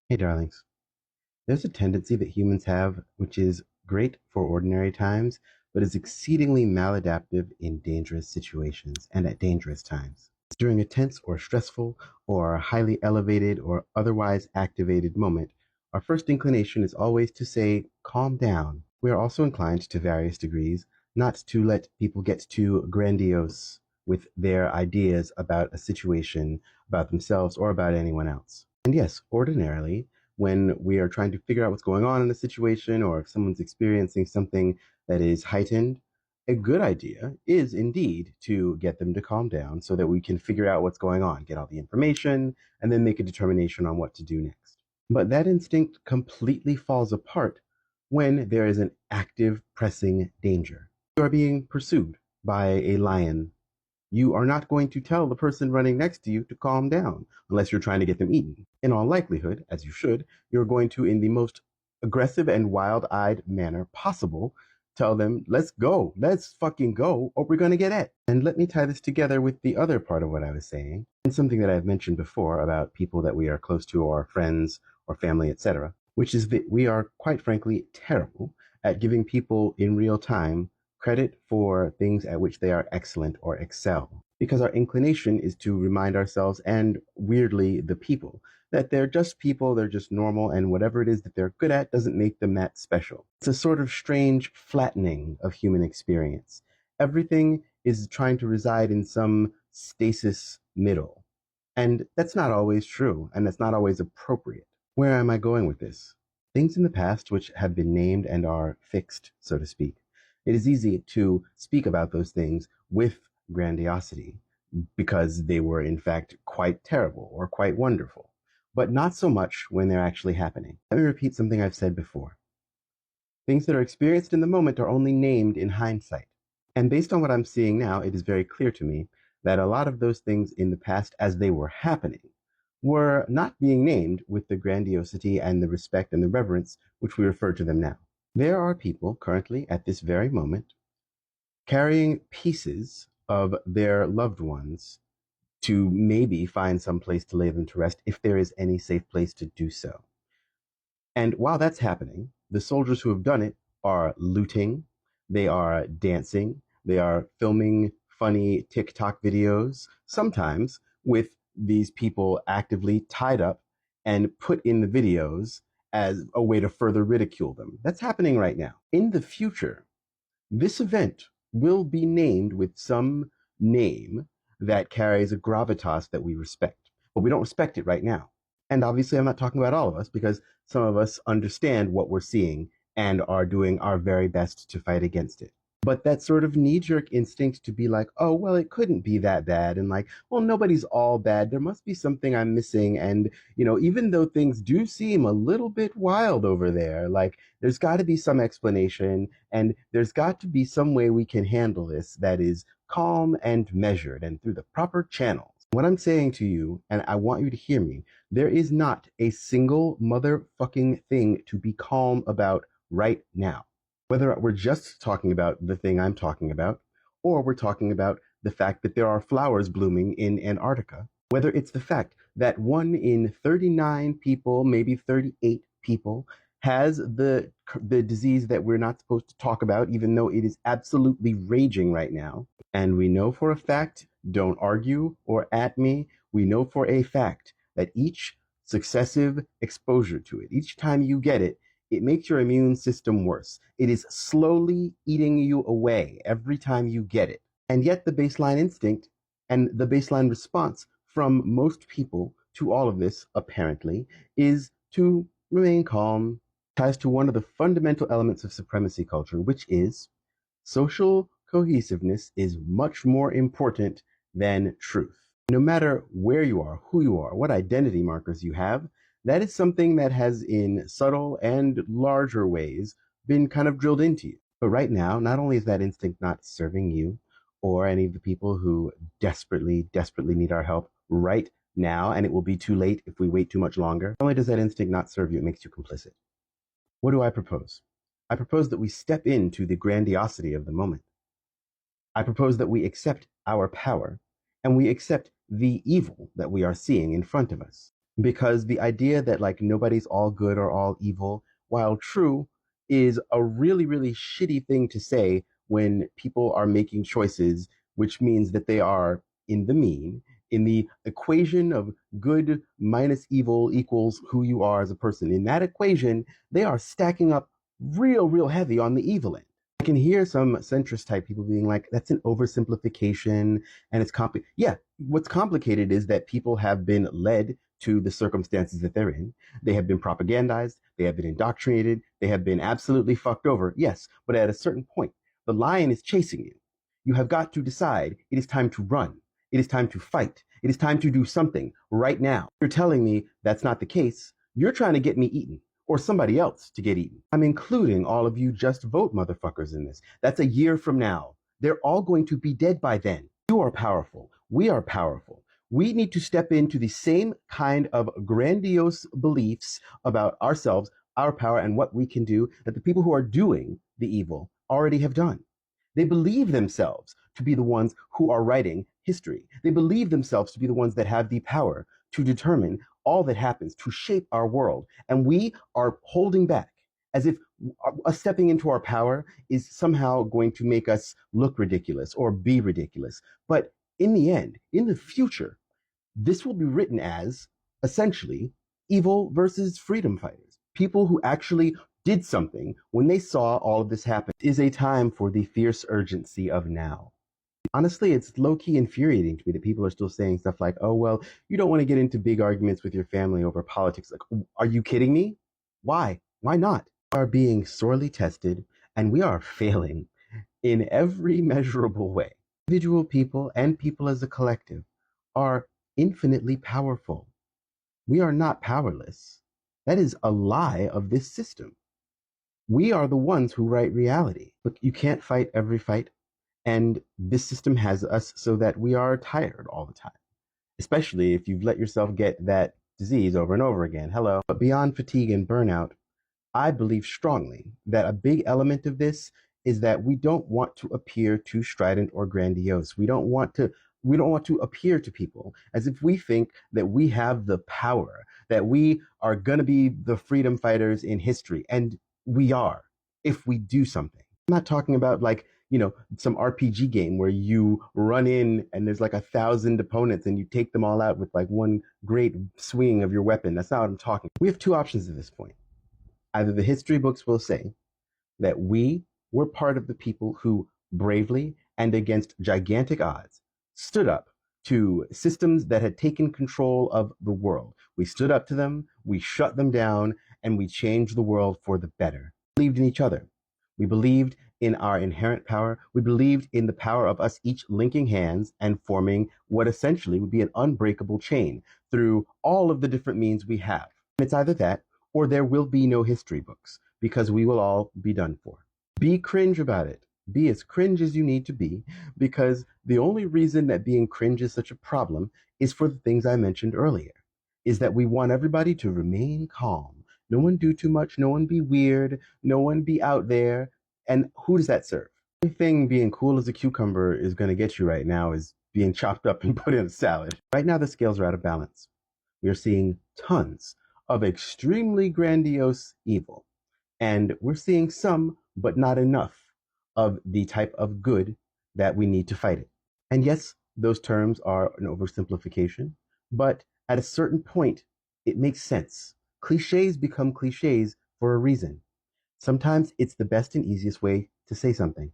Hey, darlings. There's a tendency that humans have, which is great for ordinary times, but is exceedingly maladaptive in dangerous situations and at dangerous times. During a tense or stressful or highly elevated or otherwise activated moment, our first inclination is always to say, calm down. We are also inclined to various degrees not to let people get too grandiose with their ideas about a situation, about themselves, or about anyone else. And yes, ordinarily, when we are trying to figure out what's going on in the situation or if someone's experiencing something that is heightened, a good idea is indeed to get them to calm down so that we can figure out what's going on, get all the information, and then make a determination on what to do next. But that instinct completely falls apart when there is an active, pressing danger. You are being pursued by a lion. You are not going to tell the person running next to you to calm down unless you're trying to get them eaten. In all likelihood, as you should, you're going to, in the most aggressive and wild-eyed manner possible, tell them, let's go, let's fucking go, or we're going to get it. And let me tie this together with the other part of what I was saying, and something that I've mentioned before about people that we are close to, or friends, or family, etc., which is that we are, quite frankly, terrible at giving people in real time credit for things at which they are excellent or excel. Because our inclination is to remind ourselves, and weirdly the people, that they're just people, they're just normal, and whatever it is that they're good at doesn't make them that special. It's a sort of strange flattening of human experience. Everything is trying to reside in some stasis middle. And that's not always true, and that's not always appropriate. Where am I going with this? Things in the past which have been named and are fixed, so to speak. It is easy to speak about those things with grandiosity because they were in fact quite terrible or quite wonderful, but not so much when they're actually happening. Let me repeat something I've said before. Things that are experienced in the moment are only named in hindsight. And based on what I'm seeing now, it is very clear to me that a lot of those things in the past as they were happening were not being named with the grandiosity and the respect and the reverence which we refer to them now. There are people currently at this very moment carrying pieces of their loved ones to maybe find some place to lay them to rest if there is any safe place to do so. And while that's happening, the soldiers who have done it are looting, they are dancing, they are filming funny TikTok videos, sometimes with these people actively tied up and put in the videos as a way to further ridicule them. That's happening right now. In the future, this event will be named with some name that carries a gravitas that we respect, but we don't respect it right now. And obviously, I'm not talking about all of us because some of us understand what we're seeing and are doing our very best to fight against it. But that sort of knee-jerk instinct to be like, oh, well, it couldn't be that bad. And like, well, nobody's all bad. There must be something I'm missing. And, even though things do seem a little bit wild over there, like there's got to be some explanation and there's got to be some way we can handle this that is calm and measured and through the proper channels. What I'm saying to you, and I want you to hear me, there is not a single motherfucking thing to be calm about right now. Whether we're just talking about the thing I'm talking about, or we're talking about the fact that there are flowers blooming in Antarctica, whether it's the fact that 1 in 39 people, maybe 38 people, has the disease that we're not supposed to talk about, even though it is absolutely raging right now. And we know for a fact, don't argue or at me, we know for a fact that each successive exposure to it, each time you get it, it makes your immune system worse. It is slowly eating you away every time you get it. And yet the baseline instinct and the baseline response from most people to all of this, apparently, is to remain calm. Ties to one of the fundamental elements of supremacy culture, which is social cohesiveness is much more important than truth. No matter where you are, who you are, what identity markers you have, that is something that has in subtle and larger ways been kind of drilled into you. But right now, not only is that instinct not serving you or any of the people who desperately, desperately need our help right now, and it will be too late if we wait too much longer, not only does that instinct not serve you, it makes you complicit. What do I propose? I propose that we step into the grandiosity of the moment. I propose that we accept our power and we accept the evil that we are seeing in front of us. because the idea that like nobody's all good or all evil, while true, is a really, really shitty thing to say when people are making choices, which means that they are in the mean, in the equation of good minus evil equals who you are as a person. In that equation, they are stacking up real, real heavy on the evil end. I can hear some centrist type people being like, that's an oversimplification and it's complicated. Yeah, what's complicated is that people have been led to the circumstances that they're in. They have been propagandized, they have been indoctrinated, they have been absolutely fucked over. Yes, but at a certain point, the lion is chasing you. You have got to decide it is time to run. It is time to fight. It is time to do something right now. You're telling me that's not the case. You're trying to get me eaten or somebody else to get eaten. I'm including all of you just vote motherfuckers in this. That's a year from now. They're all going to be dead by then. You are powerful. We are powerful. We need to step into the same kind of grandiose beliefs about ourselves, our power, and what we can do that the people who are doing the evil already have done. They believe themselves to be the ones who are writing history. They believe themselves to be the ones that have the power to determine all that happens, to shape our world. And we are holding back as if us stepping into our power is somehow going to make us look ridiculous or be ridiculous. But in the end, in the future, this will be written as essentially evil versus freedom fighters. People who actually did something when they saw all of this happen. It is a time for the fierce urgency of now. Honestly, it's low-key infuriating to me that people are still saying stuff like, oh, well, you don't want to get into big arguments with your family over politics. Like, are you kidding me? Why? Why not? We are being sorely tested and we are failing in every measurable way. Individual people and people as a collective are infinitely powerful. We are not powerless. That is a lie of this system. We are the ones who write reality. But you can't fight every fight. And this system has us so that we are tired all the time, especially if you've let yourself get that disease over and over again. Hello. But beyond fatigue and burnout, I believe strongly that a big element of this is that we don't want to appear too strident or grandiose. We don't want to appear to people as if we think that we have the power, that we are going to be the freedom fighters in history. And we are, if we do something. I'm not talking about like, some RPG game where you run in and there's like 1,000 opponents and you take them all out with like one great swing of your weapon. That's not what I'm talking. We have two options at this point. Either the history books will say that we were part of the people who bravely and against gigantic odds stood up to systems that had taken control of the world. We stood up to them, we shut them down, and we changed the world for the better. We believed in each other. We believed in our inherent power. We believed in the power of us each linking hands and forming what essentially would be an unbreakable chain through all of the different means we have. It's either that or there will be no history books because we will all be done for. Be cringe about it. Be as cringe as you need to be, because the only reason that being cringe is such a problem is for the things I mentioned earlier, is that we want everybody to remain calm. No one do too much, no one be weird, no one be out there. And who does that serve? The only thing being cool as a cucumber is going to get you right now is being chopped up and put in a salad. Right now, the scales are out of balance. We are seeing tons of extremely grandiose evil. And we're seeing some, but not enough, of the type of good that we need to fight it. And yes, those terms are an oversimplification, but at a certain point, it makes sense. Cliches become cliches for a reason. Sometimes it's the best and easiest way to say something.